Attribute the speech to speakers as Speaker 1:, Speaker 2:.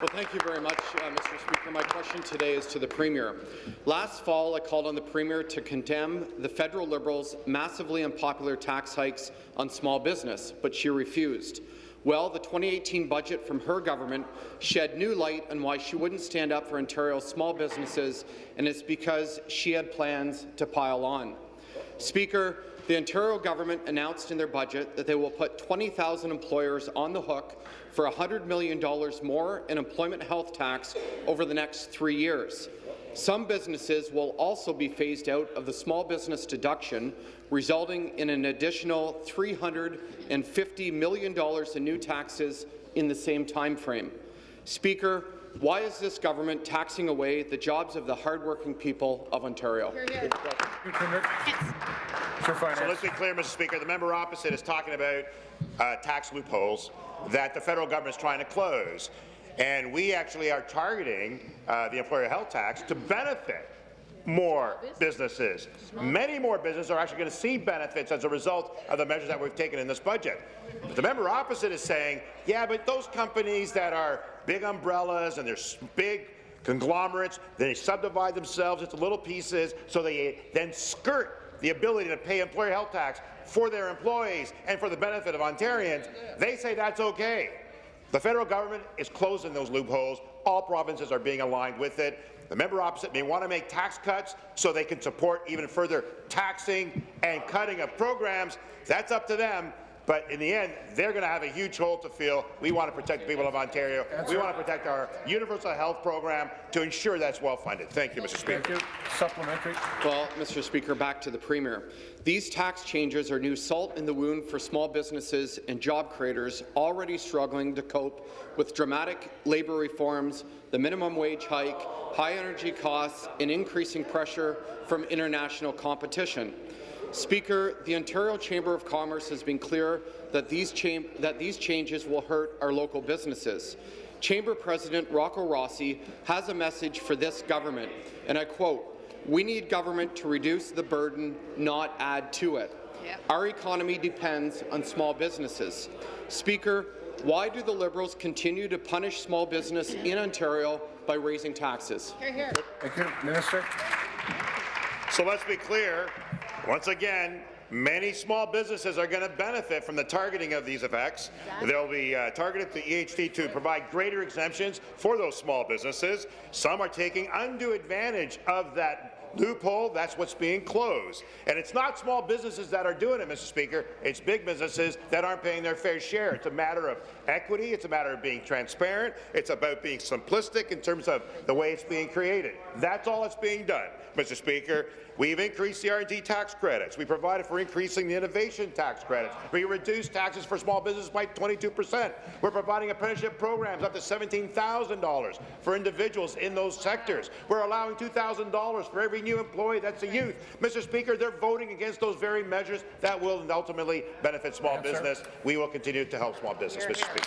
Speaker 1: Well, thank you very much, Mr. Speaker. My question today is to the Premier. Last fall, I called on the Premier to condemn the federal Liberals' massively unpopular tax hikes on small business, but she refused. Well, the 2018 budget from her government shed new light on why she wouldn't stand up for Ontario's small businesses, and it's because she had plans to pile on. Speaker, the Ontario government announced in their budget that they will put 20,000 employers on the hook for $100 million more in employment health tax over the next 3 years. Some businesses will also be phased out of the small business deduction, resulting in an additional $350 million in new taxes in the same time frame. Speaker, why is this government taxing away the jobs of the hardworking people of Ontario?
Speaker 2: So let's be clear, Mr. Speaker. The member opposite is talking about tax loopholes that the federal government is trying to close. And we actually are targeting the employer health tax to benefit more businesses. Many more businesses are actually going to see benefits as a result of the measures that we've taken in this budget. The member opposite is saying, yeah, but those companies that are big umbrellas and they're big conglomerates, they subdivide themselves into little pieces so they then skirt the ability to pay employer health tax for their employees and for the benefit of Ontarians. They say that's okay. The federal government is closing those loopholes. All provinces are being aligned with it. The member opposite may want to make tax cuts so they can support even further taxing and cutting of programs. That's up to them. But in the end, they're going to have a huge hole to fill. We want to protect the people of Ontario. We want to protect our universal health program to ensure that's well funded. Thank you, Mr. Speaker.
Speaker 3: Thank you. Supplementary.
Speaker 1: Well, Mr. Speaker, back to the Premier. These tax changes are new salt in the wound for small businesses and job creators already struggling to cope with dramatic labour reforms, the minimum wage hike, high energy costs, and increasing pressure from international competition. Speaker, the Ontario Chamber of Commerce has been clear that these changes will hurt our local businesses. Chamber President Rocco Rossi has a message for this government, and I quote, "We need government to reduce the burden, not add to it. Our economy depends on small businesses." Speaker, why do the Liberals continue to punish small business in Ontario by raising taxes?
Speaker 3: Hear, hear. Thank you. Minister.
Speaker 2: So let's be clear. Once again, many small businesses are going to benefit from the targeting of these effects. They'll be targeted to EHT to provide greater exemptions for those small businesses. Some are taking undue advantage of that loophole. That's what's being closed. And it's not small businesses that are doing it, Mr. Speaker. It's big businesses that aren't paying their fair share. It's a matter of equity. It's a matter of being transparent. It's about being simplistic in terms of the way it's being created. That's all that's being done, Mr. Speaker. We've increased the R&D tax credits. We provided for increasing the innovation tax credits. We reduced taxes for small businesses by 22%. We're providing apprenticeship programs up to $17,000 for individuals in those sectors. We're allowing $2,000 for every new employee that's a youth. Mr. Speaker, they're voting against those very measures that will ultimately benefit small business. We will continue to help small business, Mr. Speaker.